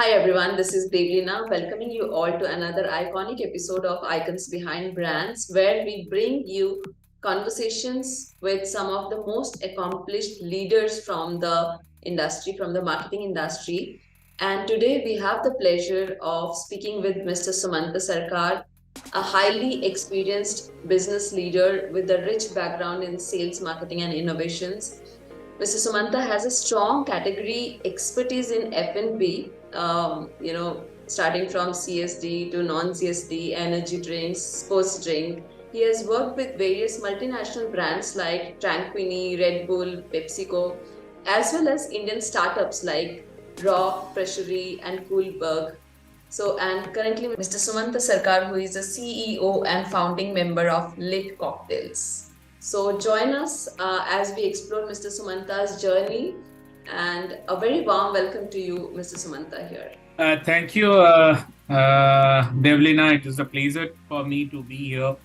Hi everyone, this is Devleena welcoming you all to another iconic episode of Icons Behind Brands, where we bring you conversations with some of the most accomplished leaders from the industry, from the marketing industry. And today we have the pleasure of speaking with Mr. Sumanta Sarkar, a highly experienced business leader with a rich background in sales, marketing, and innovations. Mr. Sumanta has a strong category expertise in F&B, starting from CSD to non-CSD, energy drinks, sports drink. He has worked with various multinational brands like Tranquini, Redbull, PepsiCo, as well as Indian startups like Raw, Pressery, and Coolberg. And currently, Mr. Sumanta Sarkar, who is the CEO and founding member of Litt Cocktails. So, join us as we explore Mr. Sumanta's journey, and a very warm welcome to you, Mr. Sumanta, here. Thank you, Devlina. It is a pleasure for me to be here.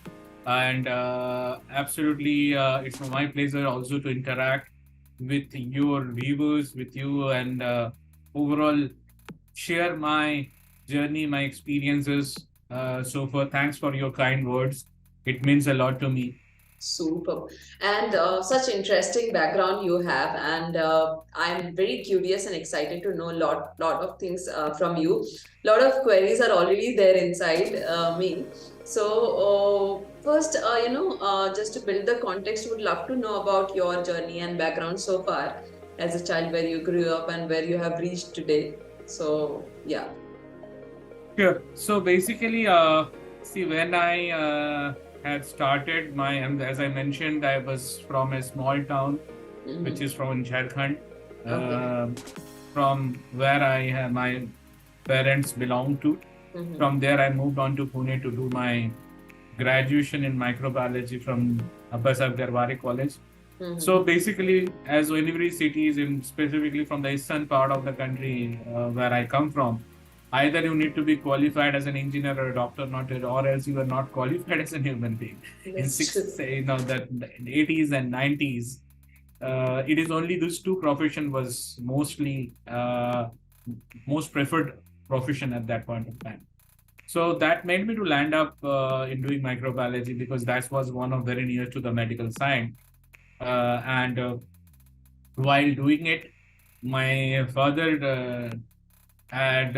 And absolutely, it's my pleasure also to interact with your viewers, with you, and overall share my journey, my experiences. Thanks for your kind words. It means a lot to me. Super. And such interesting background you have, and I'm very curious and excited to know lot of things from you. Lot of queries are already there inside me. First, just to build the context, would love to know about your journey and background so far as a child, where you grew up and where you have reached today. So, yeah. Sure. So basically, see, when I had started as I mentioned, I was from a small town, which is from Jharkhand, from where my parents belong to. From there, I moved on to Pune to do my graduation in microbiology from Abbasab Garware College. So basically, as every city is specifically from the eastern part of the country where I come from, either you need to be qualified as an engineer or a doctor, or else you are not qualified as a human being. In the 80s and 90s, it is only these two profession was mostly most preferred profession at that point of time. So that made me to land up in doing microbiology because that was one of very near to the medical science. And while doing it, my father had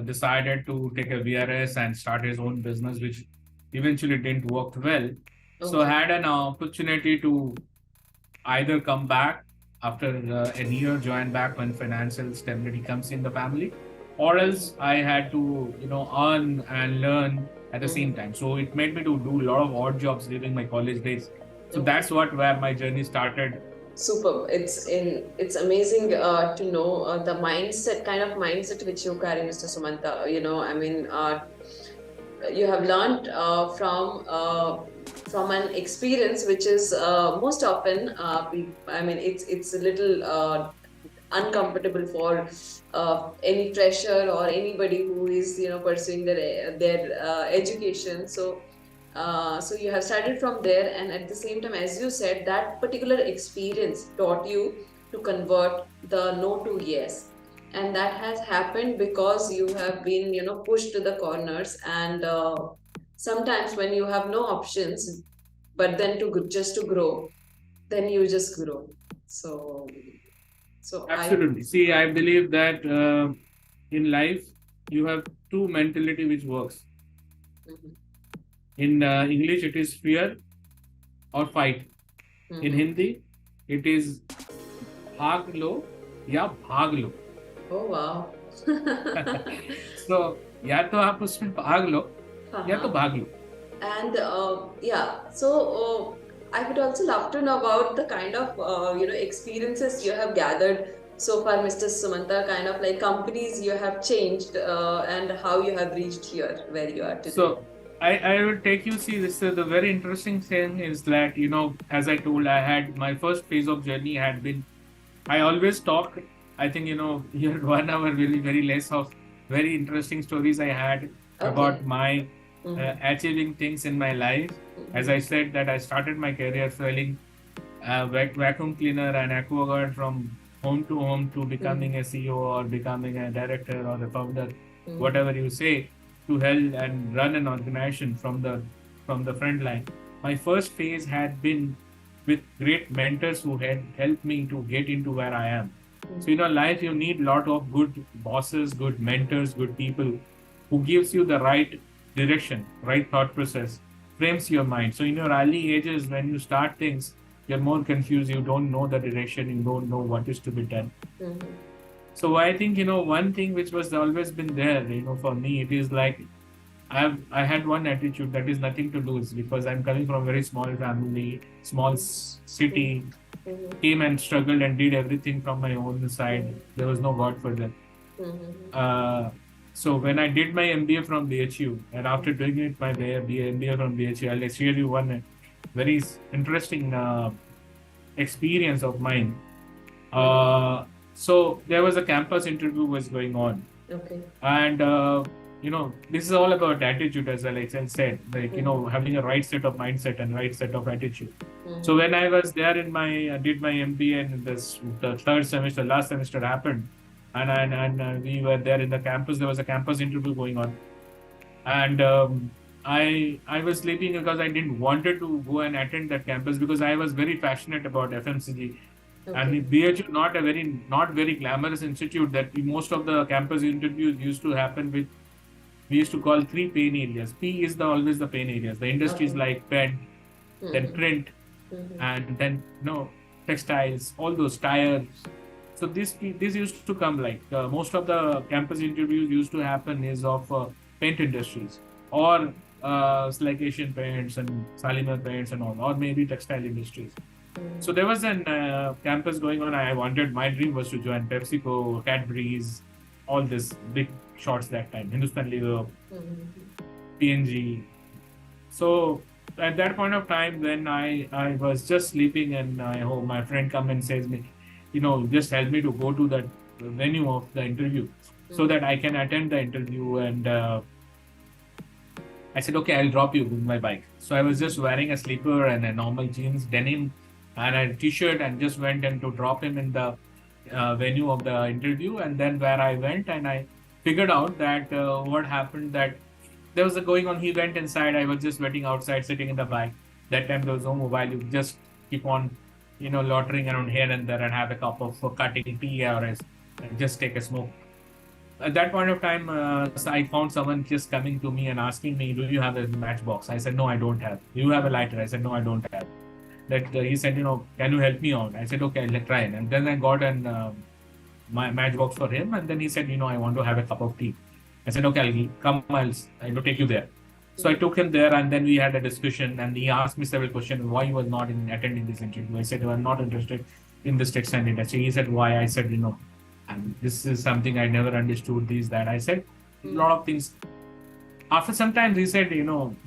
decided to take a VRS and start his own business, which eventually didn't work well. Okay. So I had an opportunity to either come back after a year, join back when financial stability comes in the family, or else I had to, earn and learn at the same time. So it made me to do a lot of odd jobs during my college days. So that's where my journey started. Super. It's amazing to know the kind of mindset which you carry, Mr. Sumanta. You have learned from an experience which is most often it's a little uncomfortable for any fresher or anybody who is pursuing their education. So you have started from there, and at the same time, as you said, that particular experience taught you to convert the no to yes, and that has happened because you have been pushed to the corners, and sometimes when you have no options, but then just to grow, then you just grow. So absolutely. See, I believe that in life you have two mentality which works. In English, it is fear or fight. In Hindi, it is भाग लो या भाग लो. Oh wow. So या तो आप उसमें भाग लो या तो भाग लो. And I would also love to know about the kind of experiences you have gathered so far, Mr. Sumanta, kind of like companies you have changed and how you have reached here where you are today. So I will take you, see, this the very interesting thing is that, as I told, I had my first phase of journey had been, I always talk, I think, here 1 hour really very less of very interesting stories I had about my achieving things in my life. As I said that I started my career selling vacuum cleaner and aquaguard from home to home to becoming a CEO or becoming a director or a founder, whatever you say, to help and run an organization from the front line. My first phase had been with great mentors who had helped me to get into where I am. So in your life, you need a lot of good bosses, good mentors, good people who gives you the right direction, right thought process, frames your mind. So in your early ages, when you start things, you're more confused. You don't know the direction. You don't know what is to be done. So I think, one thing which was always been there, for me, it is like I had one attitude that is nothing to lose because I'm coming from a very small family, small city, came and struggled and did everything from my own side. There was no God for that. So when I did my MBA from BHU, and after doing it my MBA from BHU, I'll share you one very interesting experience of mine. So there was a campus interview was going on. Okay. And this is all about attitude, as I said, like having a right set of mindset and right set of attitude. So when I was there did my MBA, and the third semester, last semester happened, and we were there in the campus. There was a campus interview going on, and I was sleeping because I didn't wanted to go and attend that campus because I was very passionate about FMCG. Okay. And BHU not very glamorous institute. That most of the campus interviews used to happen with, we used to call 3 pain areas. P is always the pain areas. The industries like pen, then print, and then textiles, all those tires. So this used to come like most of the campus interviews used to happen is of paint industries or like Asian paints and Salima paints and all, or maybe textile industries. So there was an campus going on. My dream was to join PepsiCo, Cadbury's, all this big shots that time, Hindustan Lever, P&G. So at that point of time, when I was just sleeping, and my friend come and says me, just help me to go to that venue of the interview so that I can attend the interview. And I said, okay, I'll drop you with my bike. So I was just wearing a slipper and a normal jeans, denim, and a t-shirt, and just went and to drop him in the venue of the interview. And then where I went, and I figured out that what happened, that there was a going on. He went inside. I was just waiting outside, sitting in the bike. That time there was no mobile. You just keep on, loitering around here and there and have a cup of cutting tea or just take a smoke. At that point of time, I found someone just coming to me and asking me, do you have a matchbox? I said, no, I don't have. Do you have a lighter? I said, no, I don't have. That he said, can you help me out? I said, okay, let's try it. And then I got my matchbox for him. And then he said, I want to have a cup of tea. I said, okay, I'll take you there. So I took him there, and then we had a discussion, and he asked me several questions, why he was not attending this interview. I said, I'm not interested in this textile industry. He said, why? I said, and this is something I never understood, that. I said, a lot of things. After some time, he said,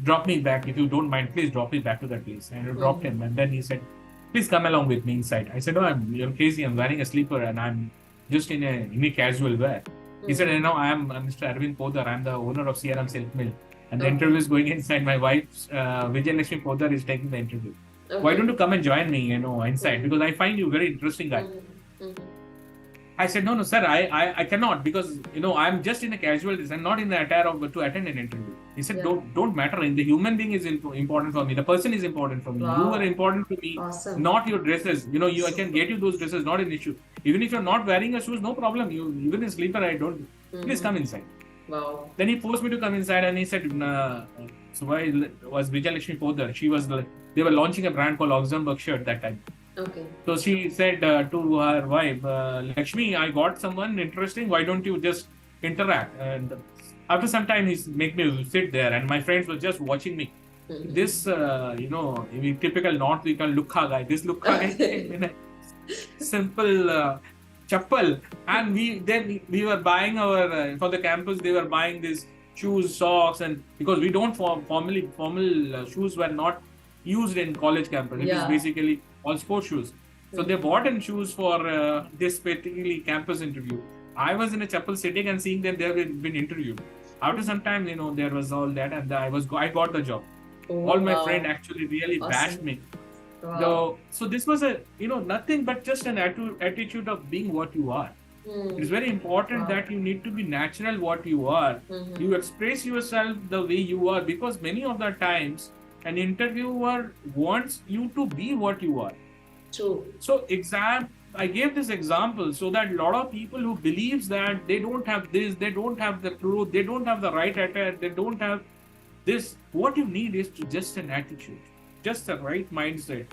drop me back. If you don't mind, please drop me back to that place. And I dropped him. And then he said, please come along with me inside. I said, you're crazy. I'm wearing a slipper and I'm just in a casual wear. He said, I'm Mr. Arvind Podar. I'm the owner of CRM Silk Mill. And the interview is going inside. My wife, Vijayalakshmi Podar, is taking the interview. Okay. Why don't you come and join me, inside? Because I find you very interesting guy. I said, no, sir, I cannot, because, I'm just in a casual dress. I'm not in the attire to attend an interview. He said, don't matter. The human being is important for me. The person is important for me. Wow. You are important to me, not your dresses. I can get you those dresses, not an issue. Even if you're not wearing a shoes, no problem. Even in sleeper, I don't. Please come inside. Wow. Then he forced me to come inside, and he said, so why was Vijayalakshmi Podar? They were launching a brand called Luxembourg shirt that time. Okay. So she said to her wife, Lakshmi, I got someone interesting. Why don't you just interact? And after some time, he make me sit there, and my friends were just watching me. This, typical North Indian lukha guy. This lukha guy in a simple chappal, and we were buying our for the campus. They were buying these shoes, socks, and because we don't formal shoes were not used in college campus. It is basically all sports shoes. So they bought in shoes for this particularly campus interview. I was in a chapel sitting and seeing them. They have been interviewed. After some time, there was all that, and I got the job. Oh, all my friend actually really bashed me. Wow. So this was nothing but just an attitude of being what you are. It's very important that you need to be natural what you are. You express yourself the way you are, because many of the times an interviewer wants you to be what you are. True. So I gave this example so that a lot of people who believes that they don't have this, they don't have the truth, they don't have the right attitude, they don't have this. What you need is just an attitude, just the right mindset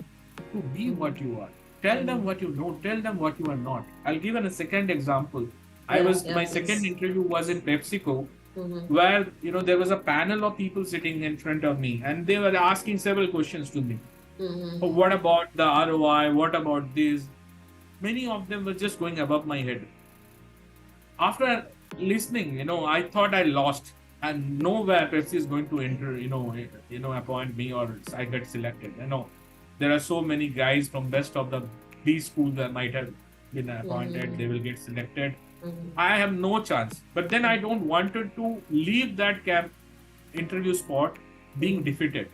to be what you are. Tell them what you know, tell them what you are not. I'll give a second example. My second interview was in PepsiCo, where there was a panel of people sitting in front of me, and they were asking several questions to me. What about the ROI? What about this? Many of them were just going above my head. After listening, I thought I lost, and nowhere Pepsi is going to enter, appoint me or I get selected. There are so many guys from best of these schools that might have been appointed. They will get selected. I have no chance. But then I don't wanted to leave that interview spot being defeated.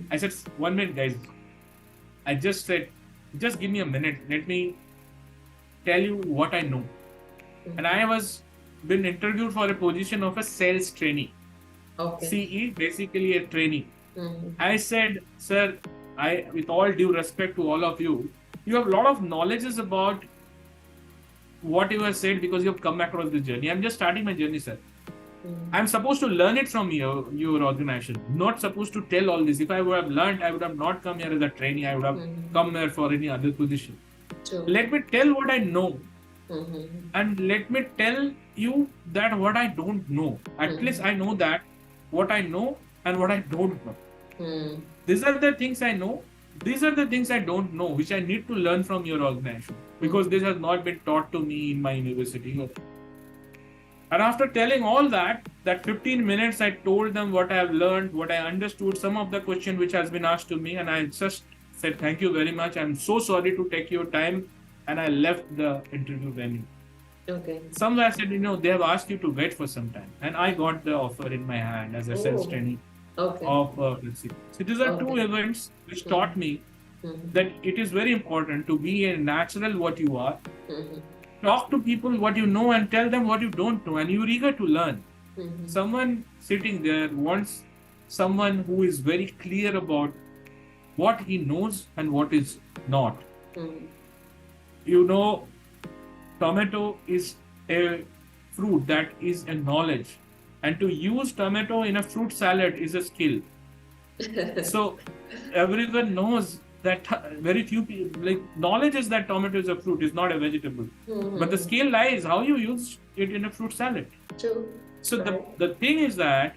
I said, 1 minute, guys. I just said, just give me a minute. Let me tell you what I know. And I was been interviewed for a position of a sales trainee. Okay. CE, basically a trainee. I said, sir, with all due respect to all of you, you have a lot of knowledges about what you have said because you have come across this journey. I'm just starting my journey, sir. I'm supposed to learn it from your organization, not supposed to tell all this. If I would have learned, I would have not come here as a trainee. I would have come here for any other position. True. Let me tell what I know. And let me tell you that what I don't know. At least I know that what I know and what I don't know. These are the things I know. These are the things I don't know, which I need to learn from your organization, because this has not been taught to me in my university. And after telling all that 15 minutes, I told them what I have learned, what I understood, some of the question which has been asked to me, and I just said, thank you very much. I'm so sorry to take your time. And I left the interview venue. Okay. Somewhere said, they have asked you to wait for some time. And I got the offer in my hand as a sales trainee of Pressery. So these are two events which taught me that it is very important to be a natural what you are. Talk to people what you know and tell them what you don't know, and you're eager to learn. Someone sitting there wants someone who is very clear about what he knows and what is not. Tomato is a fruit that is a knowledge, and to use tomato in a fruit salad is a skill. So everyone knows that very few people, knowledge is that tomato is a fruit, is not a vegetable. But the skill lies how you use it in a fruit salad. True. So the thing is that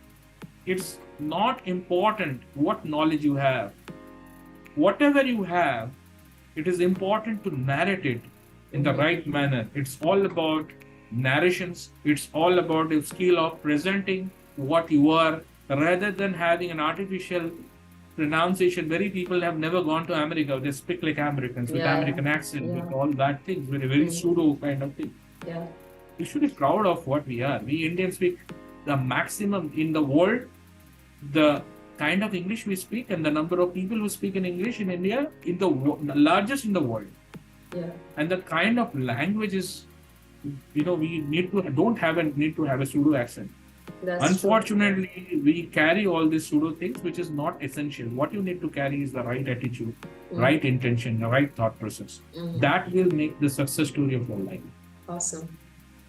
it's not important what knowledge you have. Whatever you have, it is important to narrate it in the right manner. It's all about narrations. It's all about the skill of presenting what you are, rather than having an artificial pronunciation. Very people have never gone to America. They speak like Americans with American accent, with all that things, very pseudo kind of thing. Yeah. We should be proud of what we are. We Indians speak the maximum in the world. The kind of English we speak and the number of people who speak in English in India in the largest in the world. Yeah. And the kind of languages, we need to have a pseudo accent. That's Unfortunately, we carry all these pseudo things, which is not essential. What you need to carry is the right attitude, right intention, the right thought process. That will make the success story of your life. Awesome.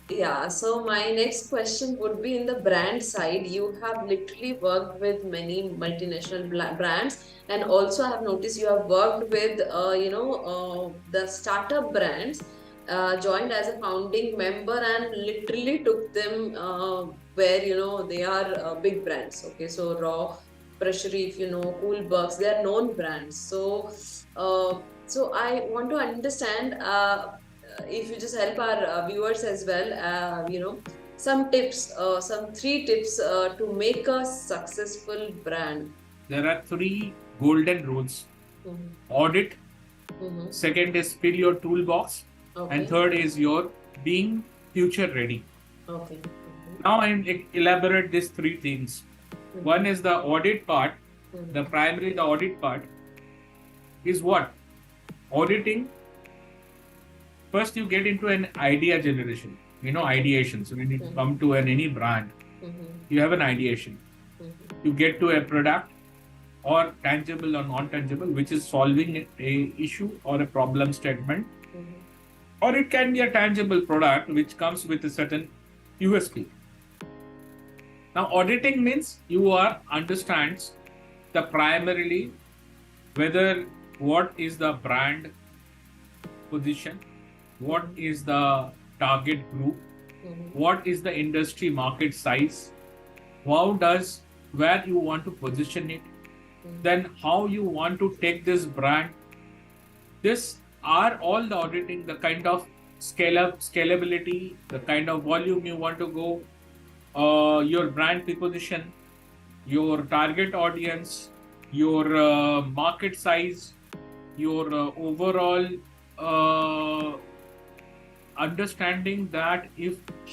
Yeah, so my next question would be in the brand side. You have literally worked with many multinational brands, and also I have noticed you have worked with, the startup brands, joined as a founding member and literally took them where, they are big brands. Okay, so Raw, Pressery, if you know, Coolberg, they are known brands. So I want to understand, if you just help our viewers as well, some tips, some 3 tips to make a successful brand. There are 3 golden rules. Audit. Second is fill your toolbox. And third is your being future ready. Okay. Now I elaborate these 3 things. One is the audit part, the audit part. is what? Auditing. First, you get into an idea generation, ideation. So when you come to any brand, you have an ideation. You get to a product, or tangible or non-tangible, which is solving a issue or a problem statement. Or it can be a tangible product which comes with a certain USP. Now, auditing means you understands the primarily whether what is the brand position, what is the target group, what is the industry market size, where you want to position it, then how you want to take this brand. This are all the auditing, the kind of scalability, the kind of volume you want to go, your brand proposition, your target audience, your market size, your overall understanding that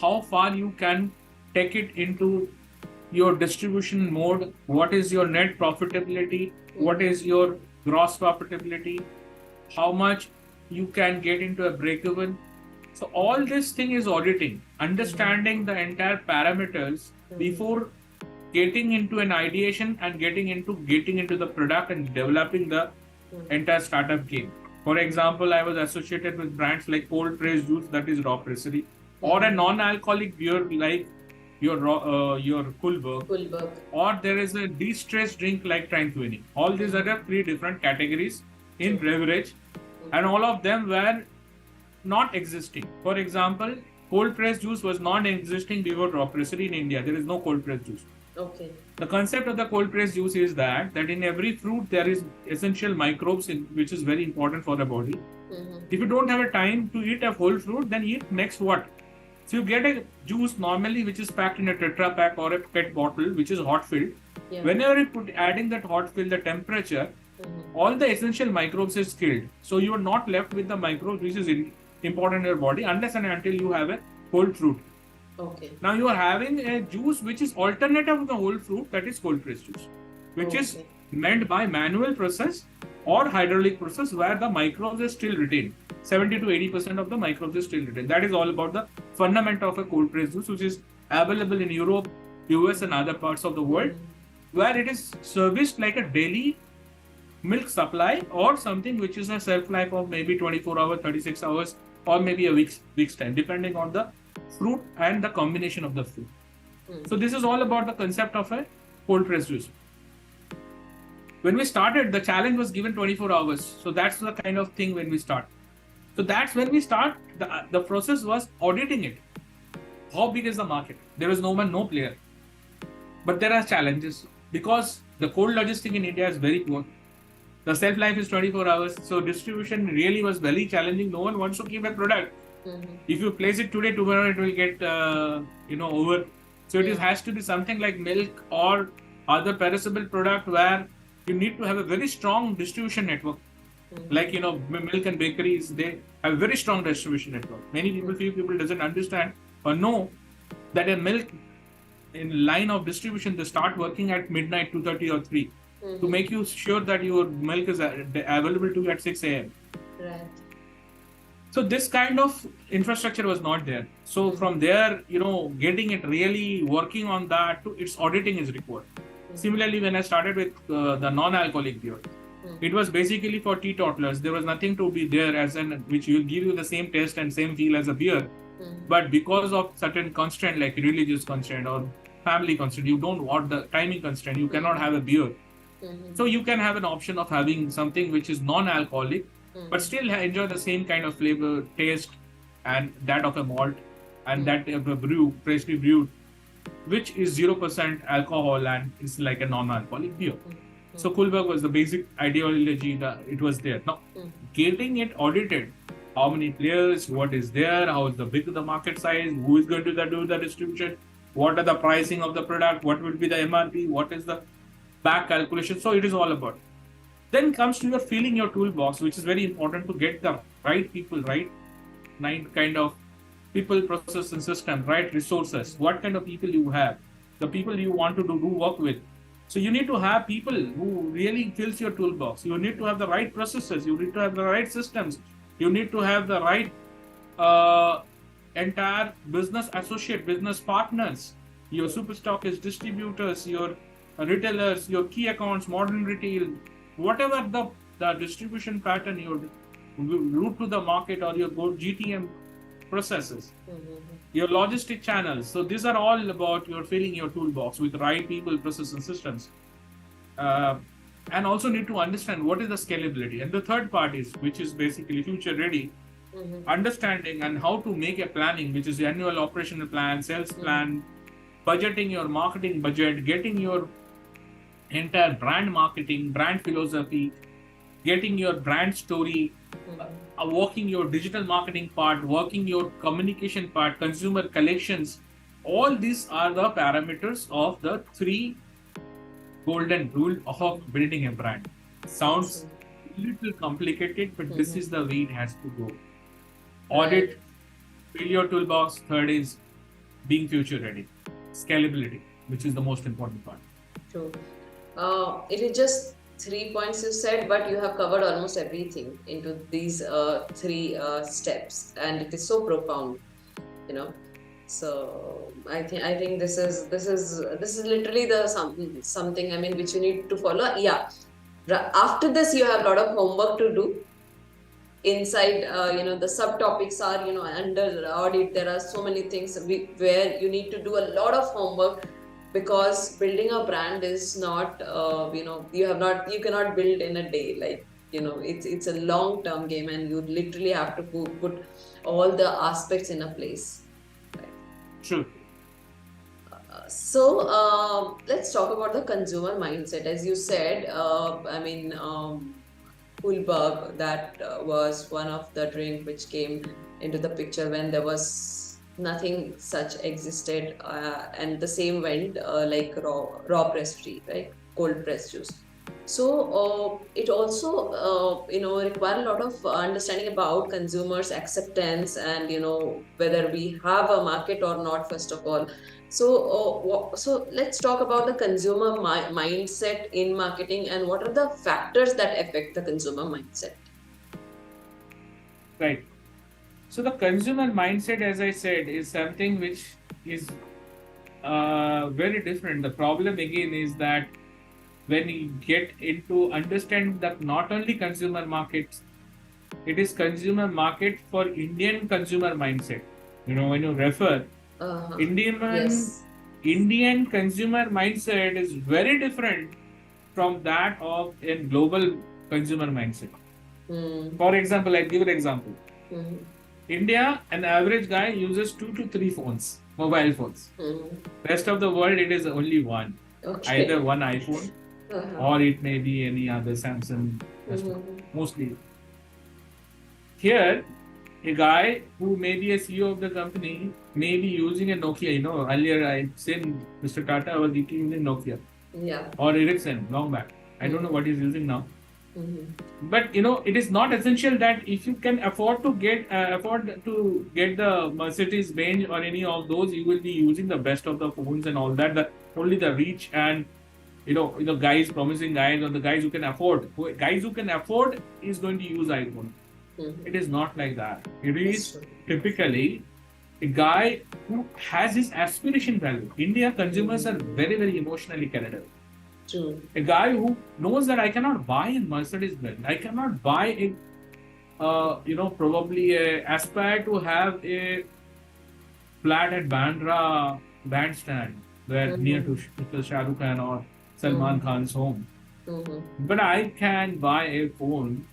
how far you can take it into your distribution mode, what is your net profitability, what is your gross profitability, how much you can get into a break-even. So all this thing is auditing, understanding the entire parameters before getting into an ideation and getting into the product and developing the entire startup game. For example, I was associated with brands like cold pressed juice, that is raw Pressery, or a non-alcoholic beer like your Coolberg, or there is a de-stress drink like Tranquini. All these are 3 different categories in beverage, and all of them were not existing. For example, cold pressed juice was non-existing before raw Pressery in India. There is no cold pressed juice. Okay. The concept of the cold pressed juice is that in every fruit there is essential microbes which is very important for the body. If you don't have a time to eat a whole fruit, then eat next what? So you get a juice normally which is packed in a Tetra Pak or a PET bottle which is hot filled. Yeah. Whenever you adding that hot fill, the temperature, all the essential microbes is killed. So you are not left with the microbes which is important in your body unless and until you have a whole fruit. Okay. Now you are having a juice which is alternative to the whole fruit, that is cold pressed juice, which is meant by manual process or hydraulic process where the microbes are still retained. 70 to 80% of the microbes are still retained. That is all about the fundament of a cold pressed juice, which is available in Europe, US and other parts of the world, where it is serviced like a daily milk supply or something which is a shelf life of maybe 24 hours, 36 hours or maybe a week's time, depending on the fruit and the combination of the fruit. So this is all about the concept of a cold pressed juice. When we started, the challenge was given 24 hours. So that's the kind of thing when we start. So that's when we start, the process was auditing it. How big is the market? There is no player. But there are challenges because the cold logistic in India is very poor. The shelf life is 24 hours. So distribution really was very challenging. No one wants to keep a product. If you place it today, tomorrow it will get over. So it has to be something like milk or other perishable product where you need to have a very strong distribution network. Like milk and bakeries, they have a very strong distribution network. Few people doesn't understand or know that a milk in line of distribution, they start working at midnight, 2:30 or 3 to make you sure that your milk is available to you at 6 a.m. Right. So this kind of infrastructure was not there. So from there, getting it really working on that, its auditing is required. Similarly, when I started with the non-alcoholic beer, it was basically for teetotalers. There was nothing to be there which will give you the same taste and same feel as a beer. But because of certain constraint like religious constraint or family constraint, you don't want the timing constraint, you cannot have a beer. So you can have an option of having something which is non-alcoholic, but still enjoy the same kind of flavor, taste, and that of a malt, and that of a freshly brewed, which is 0% alcohol and is like a non-alcoholic beer. So Coolberg was the basic ideology that it was there. Now, getting it audited, how many players, what is there, how is the big the market size, who is going to do the distribution, what are the pricing of the product, what will be the MRP, what is the back calculation. So it is all about. Then comes to your filling your toolbox, which is very important to get the right people, right kind of people, process and system, right resources, what kind of people you have, the people you want to do work with. So you need to have people who really fills your toolbox. You need to have the right processes. You need to have the right systems. You need to have the right uh, entire business associate, business partners, your super stockist, distributors, your retailers, your key accounts, modern retail, whatever the distribution pattern, your route to the market or your GTM processes, your logistic channels. So these are all about your filling your toolbox with right people, process and systems. And also need to understand what is the scalability. And the third part is, which is basically future ready, understanding and how to make a planning, which is the annual operational plan, sales plan, budgeting your marketing budget, getting your entire brand marketing, brand philosophy, getting your brand story, working your digital marketing part, working your communication part, consumer collections. All these are the parameters of the 3 golden rule of building a brand. Sounds a little complicated, but this is the way it has to go. Audit, fill your toolbox. Third is being future ready. Scalability, which is the most important part. True. It is just 3 points you said, but you have covered almost everything into these 3 steps, and it is so profound, you know. So I think this is literally the something, I mean, which you need to follow. Yeah. After this, you have a lot of homework to do. Inside, the subtopics are, under audit, there are so many things where you need to do a lot of homework, because building a brand is not, you cannot build in a day. Like, it's a long-term game, and you literally have to put all the aspects in a place. Right? True. So let's talk about the consumer mindset. As you said, Coolberg, that was one of the drink which came into the picture when there was nothing such existed, and the same went like raw Pressery, right? Cold pressed juice. So it also require a lot of understanding about consumers' acceptance, and whether we have a market or not, first of all. So let's talk about the consumer mindset in marketing, and what are the factors that affect the consumer mindset. Right. So the consumer mindset, as I said, is something which is very different. The problem again is that when you get into understand that not only consumer markets, it is consumer market for Indian consumer mindset. When you refer, Indian consumer mindset is very different from that of a global consumer mindset. For example, I'll give an example. India, an average guy uses 2 to 3 phones, mobile phones. Rest of the world, it is only one. Okay. Either one iPhone or it may be any other Samsung, mostly. Here, a guy who may be a CEO of the company may be using a Nokia. Earlier I said Mr. Tata was using Nokia. Yeah. Or Ericsson, long back. I don't know what he's using now. But it is not essential that if you can afford to get the Mercedes Benz or any of those, you will be using the best of the phones and all that. Only the rich and guys, promising guys, or the guys who can afford. Guys who can afford is going to use iPhone. It is not like that. It is typically a guy who has his aspiration value. India consumers are very, very emotionally connected. True. A guy who knows that I cannot buy a Mercedes Benz. I cannot buy probably aspire to have a flat at Bandra bandstand where near to Shah Rukh Khan or Salman Khan's home. But I can buy a phone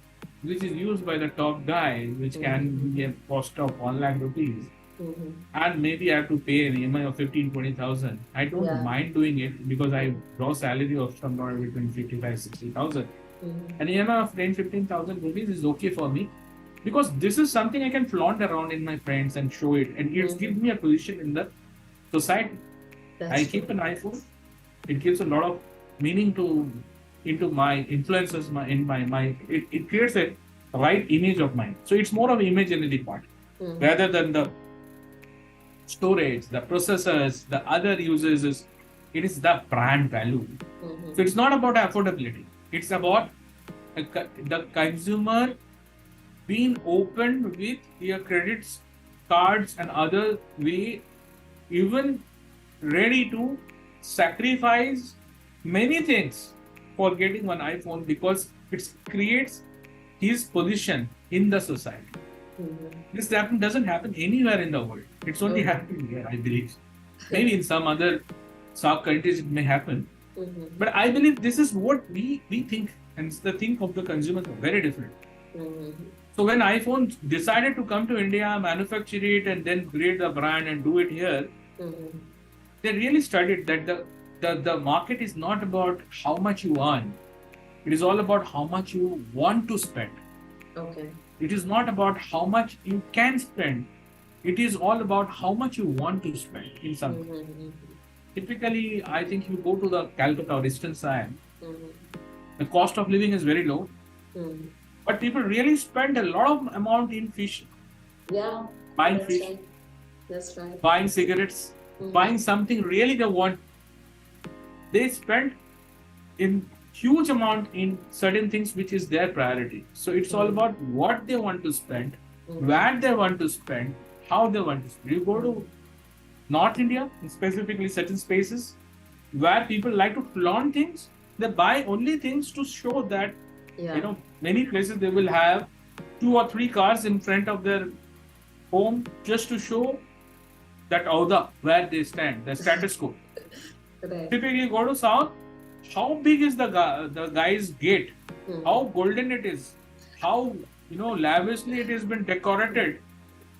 which is used by the top guy, which can be a cost of 1 lakh rupees. And maybe I have to pay an EMI of 15,000-20,000. I don't mind doing it because I draw salary of somewhere between 55,000-60,000. An EMI of 10,000-15,000 rupees is okay for me, because this is something I can flaunt around in my friends and show it, and it gives me a position in the society. I keep an iPhone. It gives a lot of meaning into my influences, it creates a right image of mine. So it's more of imaginary part rather than the storage, the processors, the other uses. it is the brand value. So it's not about affordability. It's about the consumer being open with your credits, cards and other way, even ready to sacrifice many things for getting one iPhone because it creates his position in the society. This doesn't happen anywhere in the world. It's only happening here, I believe. Maybe in some other SAARC countries it may happen. But I believe this is what we think, and the think of the consumers are very different. So when iPhone decided to come to India, manufacture it, and then create the brand and do it here, they really studied that the market is not about how much you earn. It is all about how much you want to spend. Okay. It is not about how much you can spend. It is all about how much you want to spend in something. Typically, I think you go to the Calcutta or eastern side, the cost of living is very low. But people really spend a lot of amount in fish. Yeah. Buying fish. Right. That's right. Buying cigarettes. Buying something really they want. They spend in huge amount in certain things which is their priority. So it's all about what they want to spend, where they want to spend, how they want to spend. You go to North India, specifically certain spaces where people like to flaunt things. They buy only things to show that, many places they will have 2 or 3 cars in front of their home just to show that where they stand, the status quo. Right. Typically, you go to South, how big is the guy's gate? How golden it is? How lavishly it has been decorated?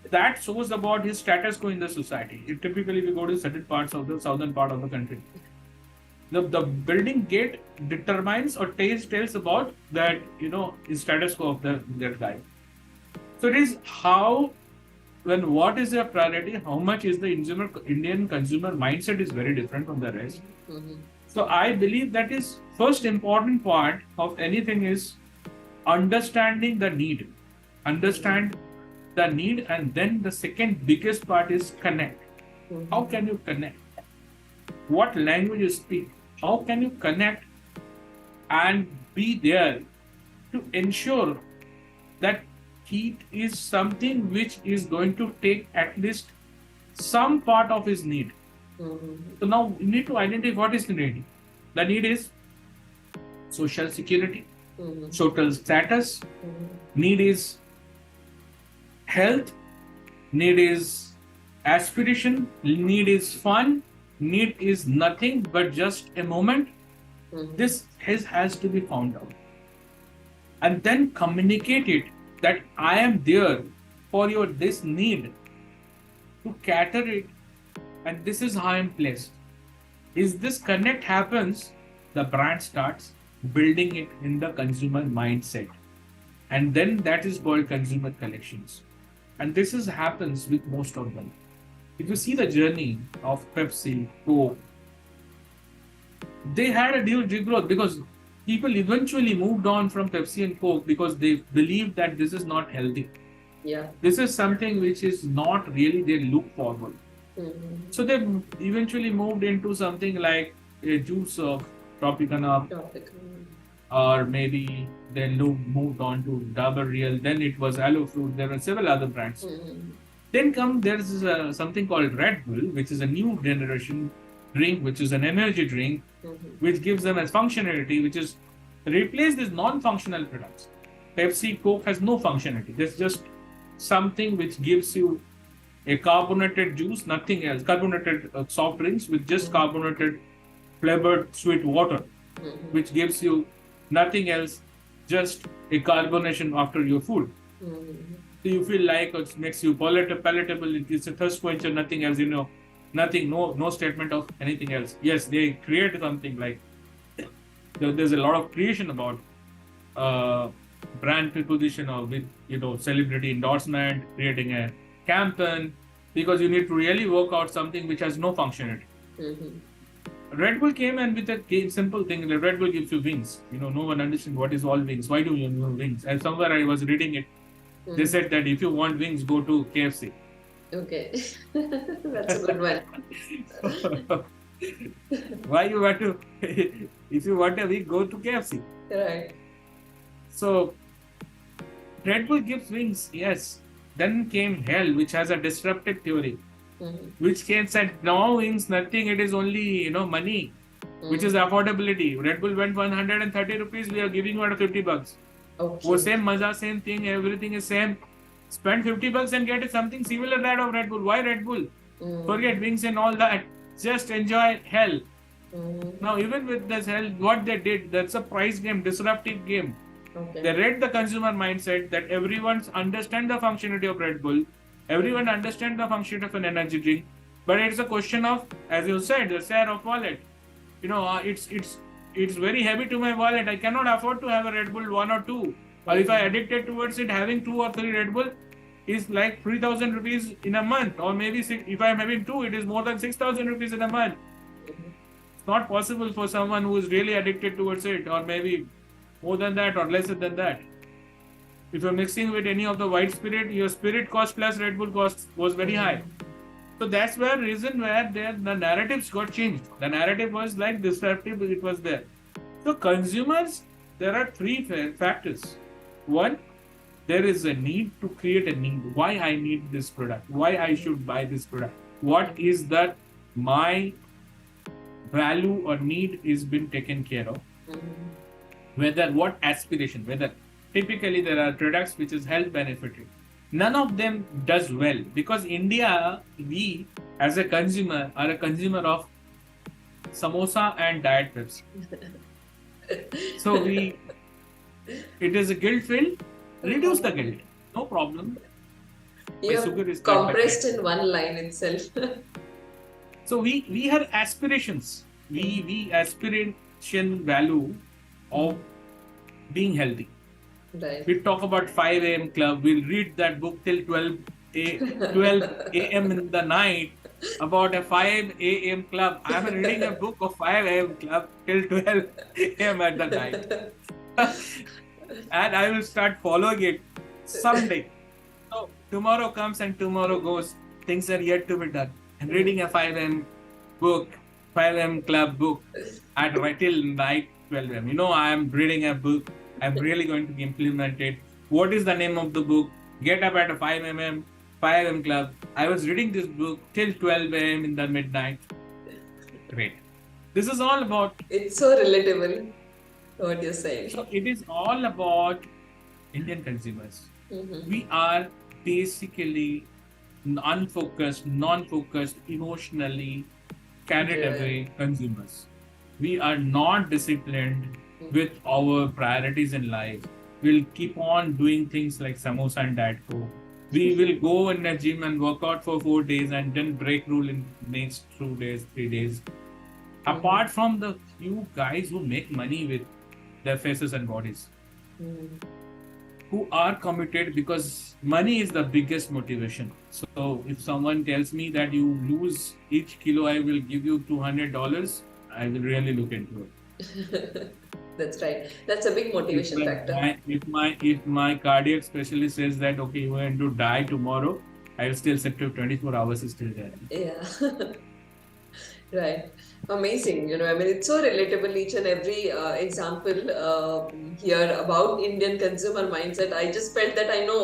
That shows about his status quo in the society. Typically, we go to certain parts of the southern part of the country. The building gate determines or tells about that his status quo of that guy. So it is what is your priority, how much is the Indian consumer mindset is very different from the rest. So I believe that is first important part of anything is understanding the need. Understand the need, and then the second biggest part is connect. How can you connect? What language you speak? How can you connect and be there to ensure that heat is something which is going to take at least some part of his need. So now you need to identify what is the need. The need is social security, social status, need is health, need is aspiration, need is fun, need is nothing but just a moment. This has to be found out. And then communicate it that I am there for this need to cater it, and this is how I am placed. Is this connect happens, the brand starts building it in the consumer mindset. And then that is called consumer collections. And this happens with most of them. If you see the journey of Pepsi, Coke, they had a huge growth because people eventually moved on from Pepsi and Coke because they believed that this is not healthy. Yeah. This is something which is not really they look forward. So they eventually moved into something like a juice of Tropicana. Or maybe they moved on to Dabur Real. Then it was Aloe Fruit. There were several other brands. Then there's something called Redbull, which is a new generation drink, which is an energy drink, which gives them a functionality, which is replace these non-functional products. Pepsi, Coke has no functionality. There's just something which gives you a carbonated juice, nothing else. Carbonated soft drinks with just carbonated flavored sweet water, which gives you nothing else, just a carbonation after your food. So you feel like it makes you palatable. It's a thirst quencher, nothing else. Nothing, no statement of anything else. Yes, they create something like there's a lot of creation about brand preposition or with celebrity endorsement, creating a campaign, because you need to really work out something which has no functionality. Red Bull came and with a simple thing. Red Bull gives you wings. No one understands what is all wings. Why do you need wings? And somewhere I was reading it. They said that if you want wings, go to KFC. Okay, that's a good one. Why you want to, if you want a week, go to KFC. Right. So, Red Bull gives wings, yes. Then came Hell, which has a disruptive theory, which came said, no wings, nothing, it is only, money, which is affordability. Red Bull went 130 rupees, we are giving you at $50. Okay. Same maza, same thing, everything is same. Spend $50 and get something similar that of Red Bull. Why Red Bull? Forget wings and all that. Just enjoy Hell. Now, even with this Hell, what they did, that's a price game, disruptive game. Okay. They read the consumer mindset that everyone understands the functionality of Red Bull. Everyone understands the functionality of an energy drink. But it's a question of, as you said, the share of wallet. It's very heavy to my wallet. I cannot afford to have a Red Bull 1 or 2. Or if I addicted towards it, having 2 or 3 Red Bull is like 3,000 rupees in a month. Or maybe if I'm having 2, it is more than 6,000 rupees in a month. It's not possible for someone who is really addicted towards it, or maybe more than that or lesser than that. If you're mixing with any of the white spirit, your spirit cost plus Red Bull cost was very high. So that's where reason where the narratives got changed. The narrative was like disruptive, it was there. So consumers, there are 3 factors. One, there is a need to create a need. Why I need this product? Why I should buy this product? What is that my value or need is been taken care of? What aspiration, whether typically there are products which is health benefited. None of them does well because India, we as a consumer are a consumer of samosa and diet Pepsi. So it is a guilt filled, reduce the guilt, no problem. You have compressed in one line itself. So we have aspirations. We aspiration value of being healthy. Right. We talk about 5 a.m. club. We'll read that book till 12 a.m. in the night about a 5 a.m. club. I'm reading a book of 5 a.m. club till 12 a.m. at the night. And I will start following it someday. So tomorrow comes and tomorrow goes. Things are yet to be done. I'm reading a 5 a.m. book, 5 a.m. club book till night 12 a.m. I am reading a book. I'm really going to implement it. What is the name of the book? Get up at a 5 a.m. club. I was reading this book till 12 a.m. in the midnight. Great. This is all about... It's so relatable, what you're saying. So it is all about Indian consumers. We are basically unfocused, non-focused, emotionally carried away consumers. We are not disciplined with our priorities in life. We'll keep on doing things like samosa and diet coke. We will go in a gym and work out for 4 days and then break rule in next 2 days, 3 days. Apart from the few guys who make money with their faces and bodies, who are committed because money is the biggest motivation. So if someone tells me that you lose each kilo, I will give you $200, I will really look into it. That's right. That's a big motivation factor. If my cardiac specialist says that, okay, you are going to die tomorrow, I will still sit to 24 hours is still there. Yeah. Right. Amazing. It's so relatable, each and every example here about Indian consumer mindset. I just felt that I know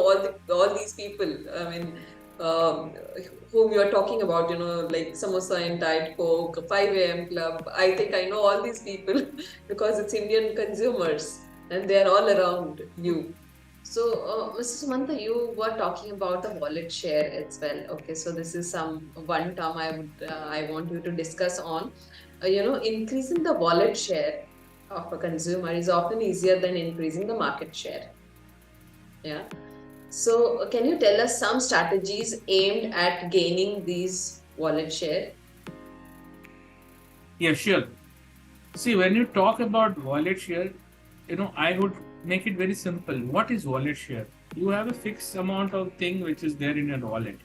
all these people. Whom you are talking about, like samosa and diet coke, 5 a.m. club. I think I know all these people because it's Indian consumers and they are all around you. So, Mr. Sumanta, you were talking about the wallet share as well. Okay, so this is one term I want you to discuss on. Increasing the wallet share of a consumer is often easier than increasing the market share. Yeah. So, can you tell us some strategies aimed at gaining these wallet share? Yeah, sure. See, when you talk about wallet share, I would make it very simple. What is wallet share? You have a fixed amount of thing which is there in your wallet.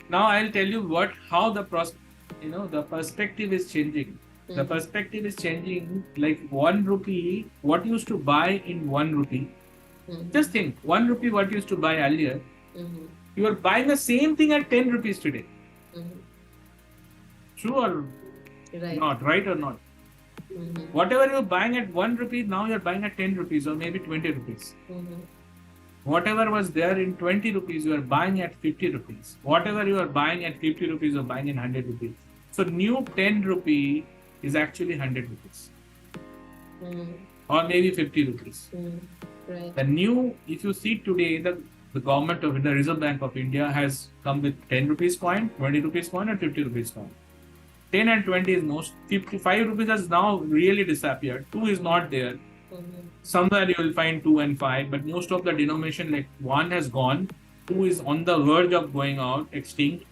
Now, I'll tell you how the perspective is changing. The perspective is changing, like 1 rupee, what used to buy in 1 rupee. Just think, 1 rupee what used to buy earlier, you are buying the same thing at 10 rupees today. True or Right. Not right or not? Whatever you're buying at 1 rupee, now you're buying at 10 rupees or maybe 20 rupees. Whatever was there in 20 rupees, you are buying at 50 rupees. Whatever you are buying at 50 rupees, you are buying in 100 rupees. So new 10 rupee is actually 100 rupees. Or maybe 50 rupees. Right. The new, if you see today, the government of the Reserve Bank of India has come with 10 rupees coin, 20 rupees coin, and 50 rupees coin. 10 and 20 is most. 55 rupees has now really disappeared. 2 is not there. Somewhere you will find 2 and 5, but most of the denomination, like 1 has gone, 2 is on the verge of going out, extinct.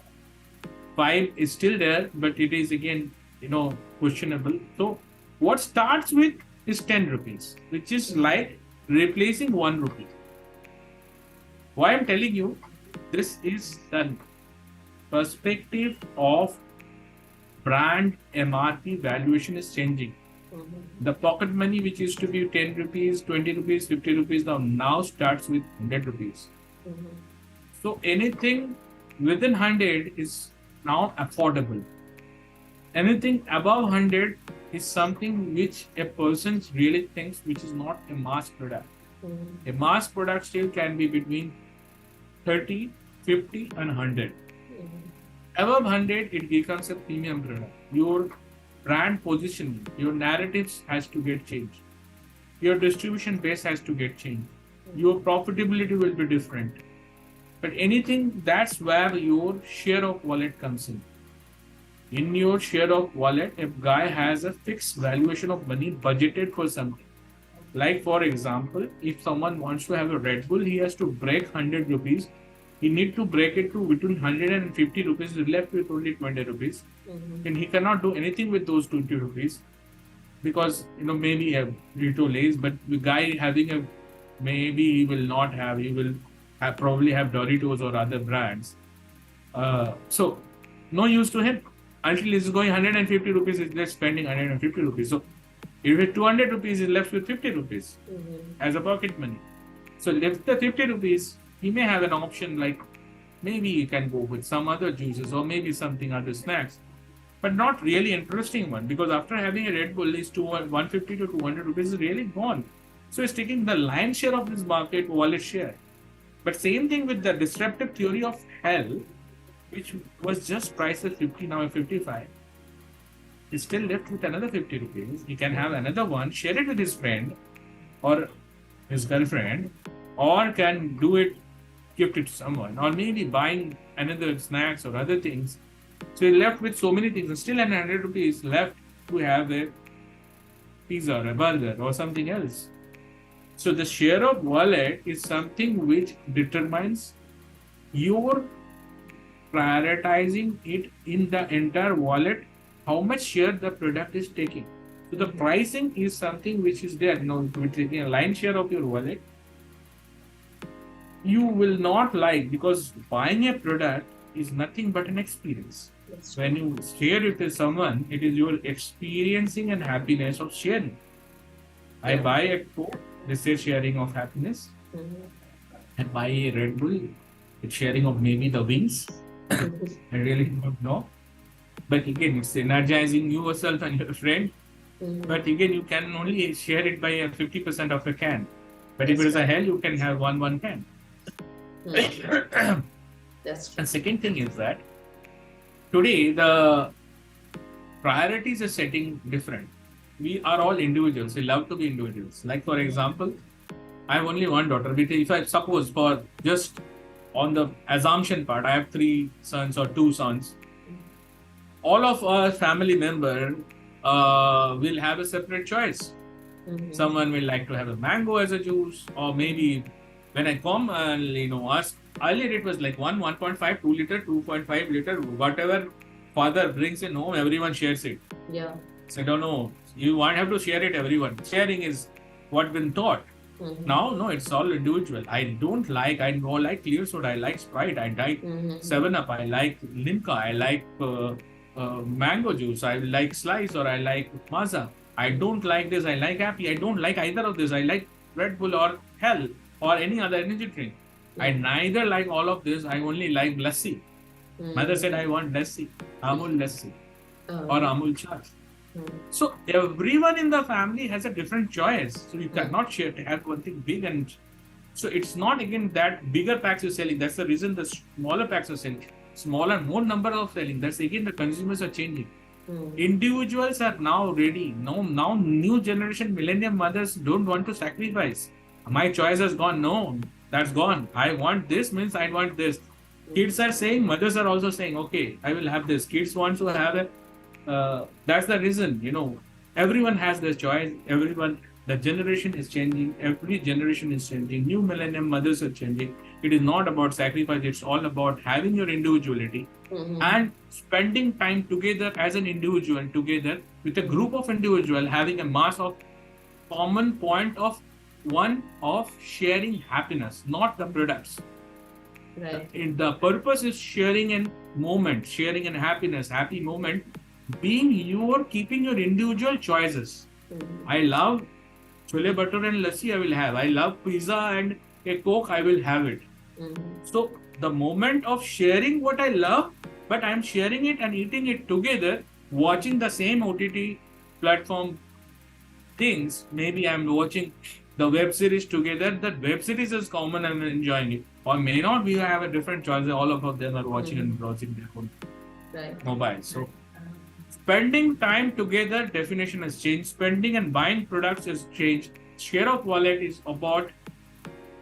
5 is still there, but it is again, questionable. So what starts with is 10 rupees, which is like replacing 1 rupee. Why I'm telling you, this is the perspective of brand MRP valuation is changing. The pocket money, which used to be 10 rupees, 20 rupees, 50 rupees, now starts with 100 rupees. So anything within 100 is now affordable. Anything above 100 is something which a person really thinks which is not a mass product. A mass product still can be between 30, 50 and 100. Above 100, it becomes a premium product. Your brand positioning, your narratives has to get changed. Your distribution base has to get changed. Your profitability will be different. But anything, that's where your share of wallet comes in. In your share of wallet, a guy has a fixed valuation of money budgeted for something. Like for example, if someone wants to have a Red Bull, he has to break 100 rupees. He need to break it to between 150 rupees, is left with only 20 rupees. And he cannot do anything with those 20 rupees because, maybe a Rito Lays, but the guy having maybe he will not have, he will probably have Doritos or other brands. So, no use to him. Until he's going 150 rupees, he's left spending 150 rupees. So, if with 200 rupees, he's left with 50 rupees as a pocket money. So, left the 50 rupees, he may have an option like maybe he can go with some other juices or maybe something other snacks, but not really interesting one because after having a Red Bull, is 150 to 200 rupees is really gone. So he's taking the lion's share of this market wallet share. But same thing with the disruptive theory of hell, which was just priced at 50, now at 55. He's still left with another 50 rupees. He can have another one, share it with his friend or his girlfriend, or can do it, gift it to someone, or maybe buying another snacks or other things. So he's left with so many things, and still 100 rupees left to have a pizza or a burger or something else. So the share of wallet is something which determines your prioritizing it in the entire wallet, how much share the product is taking. So the pricing is something which is there. You're taking a line share of your wallet. You will not like, because buying a product is nothing but an experience. When you share it with someone, it is your experiencing and happiness of sharing. I buy a Coke, this is sharing of happiness. I buy a Red Bull, it's sharing of maybe the wings. I really don't know. But again, it's energizing yourself and your friend. But again, you can only share it by a 50% of a can. But if it is a hell, you can have one can. That's true. And second thing is that today the priorities are setting different. We are all individuals. We love to be individuals. Like for example, I have only one daughter. If I suppose for just on the assumption part, I have 3 sons or 2 sons. All of our family member will have a separate choice. Someone will like to have a mango as a juice, or maybe when I come and ask, earlier it was like 1.5, 2 liter, 2.5 liter, whatever father brings in home, everyone shares it. Yeah. So I don't know, you won't have to share it, everyone. Sharing is what been taught. Now, no, it's all individual. I don't like clear soda, I like Sprite, I like 7-Up, I like Limca, I like mango juice, I like Slice, or I like Mazza. I don't like this, I like Happy, I don't like either of this, I like Red Bull or Hell or any other energy drink. I neither like all of this, I only like Lassi. Mother said I want Lassi, Amul Lassi. or Amul Chai. So everyone in the family has a different choice. So you cannot have one thing big, and so it's not again that bigger packs you're selling. That's the reason the smaller packs are selling. Smaller, more number of selling. That's again the consumers are changing. Individuals are now ready. Now new generation millennium mothers don't want to sacrifice. My choice has gone. No, that's gone. I want this means I want this. Kids are saying, mothers are also saying, okay, I will have this. Kids want to have a. That's the reason. Everyone has their choice. The generation is changing. Every generation is changing. New millennium mothers are changing. It is not about sacrifice. It's all about having your individuality and spending time together as an individual, together with a group of individuals, having a mass of common point of sharing happiness, not the products. Right. The purpose is sharing a moment, sharing a happy moment, keeping your individual choices. I love chole bhature and lassi, I will have. I love pizza and a Coke, I will have it. So the moment of sharing what I love, but I'm sharing it and eating it together, watching the same OTT platform things. Maybe I'm watching the web series together. That web series is common and I'm enjoying it. Or may not, we have a different choice. All of them are watching and browsing their own mobile. So spending time together, definition has changed. Spending and buying products has changed. Share of wallet is about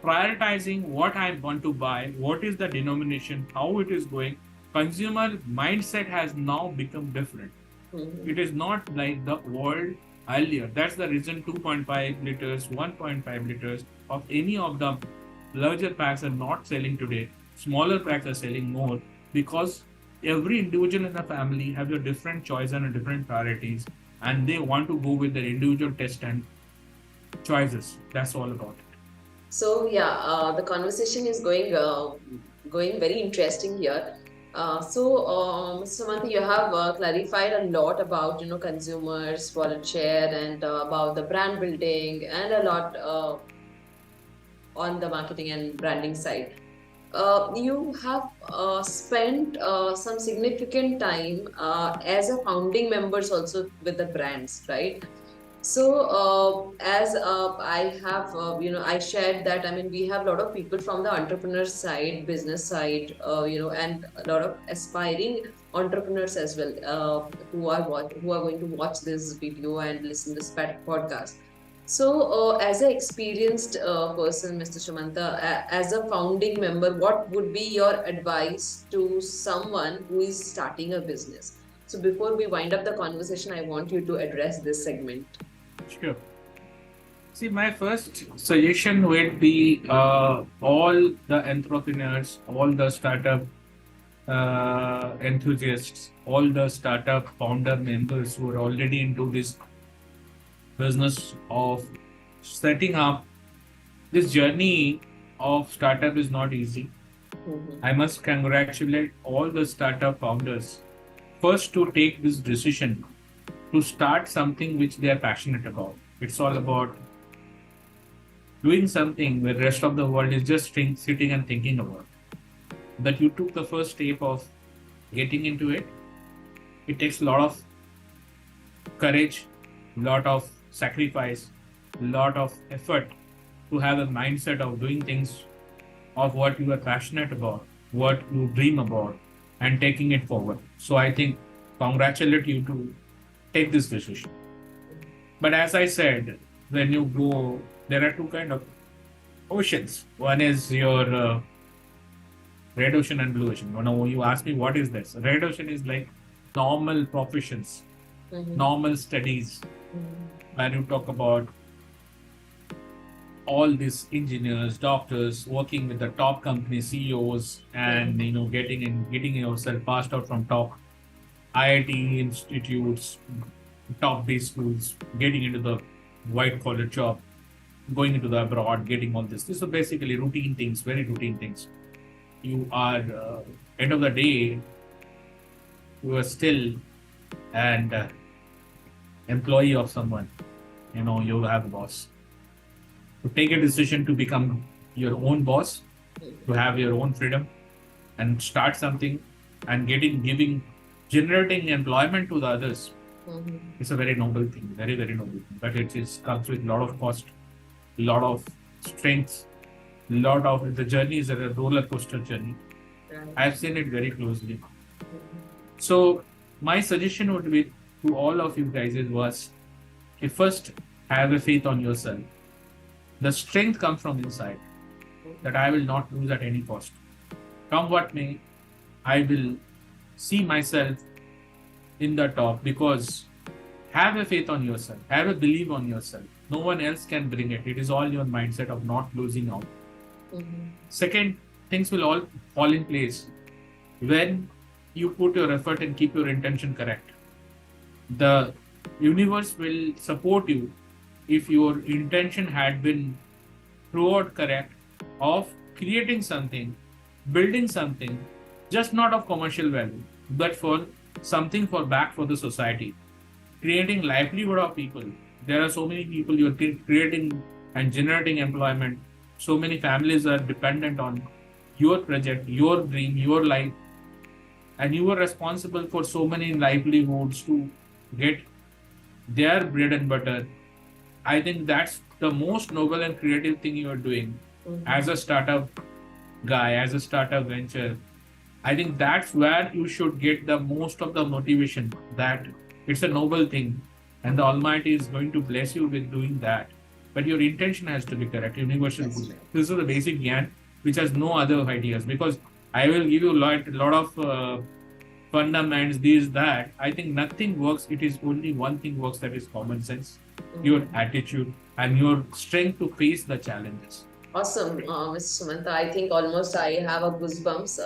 prioritizing what I want to buy, what is the denomination, how it is going. Consumer mindset has now become different. It is not like the world earlier. That's the reason 2.5 liters, 1.5 liters of any of the larger packs are not selling today. Smaller packs are selling more because every individual in the family have a different choice and a different priorities, and they want to go with their individual taste and choices. That's all about it. So the conversation is going very interesting here. Mr. Sumanta, you have clarified a lot about consumers, wallet share, and about the brand building, and a lot on the marketing and branding side. You have spent some significant time as a founding members also with the brands, right? So, as I have, I shared that, we have a lot of people from the entrepreneur side, business side, and a lot of aspiring entrepreneurs as well, who are going to watch this video and listen to this podcast. So, as an experienced person, Mr. Sumanta, as a founding member, what would be your advice to someone who is starting a business? So, before we wind up the conversation, I want you to address this segment. Sure. See, my first suggestion would be all the entrepreneurs, all the startup enthusiasts, all the startup founder members who are already into this business of setting up. This journey of startup is not easy. I must congratulate all the startup founders first to take this decision to start something which they are passionate about. It's all about doing something where the rest of the world is just sitting and thinking about. That you took the first step of getting into it. It takes a lot of courage, a lot of sacrifice, a lot of effort to have a mindset of doing things of what you are passionate about, what you dream about, and taking it forward. So I think congratulate you to take this decision. But as I said, when you go, there are two kind of oceans. One is your red ocean and blue ocean. When you ask me what is this, red ocean is like normal professions, normal studies. When you talk about all these engineers, doctors working with the top company CEOs, and getting yourself passed out from top IIT institutes, top B schools, getting into the white collar job, going into the abroad, getting all this. These are basically routine things, very routine things. You are, end of the day, you are still an employee of someone. You have a boss. To take a decision to become your own boss, to have your own freedom and start something and giving generating employment to the others. It's a very noble thing, very, very noble thing. But comes with a lot of cost, a lot of strengths, the journey is a roller coaster journey. I've seen it very closely. So my suggestion would be to all of you guys was, first have a faith on yourself. The strength comes from inside, that I will not lose at any cost. Come what may, I will see myself in the top, because have a faith on yourself, have a belief on yourself. No one else can bring it. It is all your mindset of not losing out. Second, things will all fall in place when you put your effort and keep your intention correct. The universe will support you if your intention had been throughout correct of creating something, building something, just not of commercial value, but for something for back for the society, creating livelihood of people. There are so many people you're creating and generating employment. So many families are dependent on your project, your dream, your life, and you are responsible for so many livelihoods to get their bread and butter. I think that's the most noble and creative thing you are doing as a startup guy, as a startup venture. I think that's where you should get the most of the motivation, that it's a noble thing and the Almighty is going to bless you with doing that. But your intention has to be correct, universal. This is the basic gyan, which has no other ideas, because I will give you a lot of fundamentals, this, that. I think nothing works. It is only one thing works, that is common sense, your attitude and your strength to face the challenges. Awesome, Mr. Sumanta. I think almost I have a goosebumps.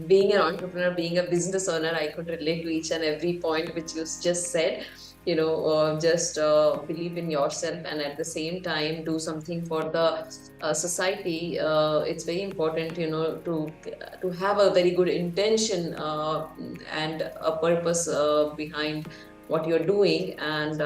Being an entrepreneur, being a business owner, I could relate to each and every point which you just said. Just believe in yourself, and at the same time do something for the society. It's very important, to have a very good intention and a purpose behind what you're doing, and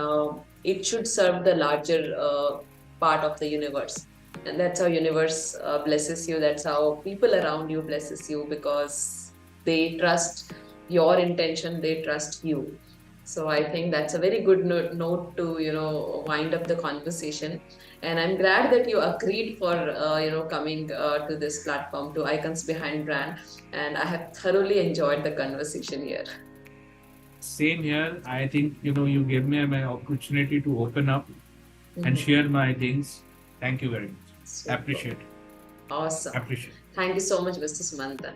it should serve the larger part of the universe. And that's how universe blesses you. That's how people around you blesses you, because they trust your intention, they trust you. So I think that's a very good note to wind up the conversation. And I'm glad that you agreed for coming to this platform, to Icons Behind Brand, and I have thoroughly enjoyed the conversation here. Same here. I think you gave me my opportunity to open up and share my things. Thank you very much. Super. Appreciate it. Awesome. Appreciate. Thank you so much, Mr. Sumanta.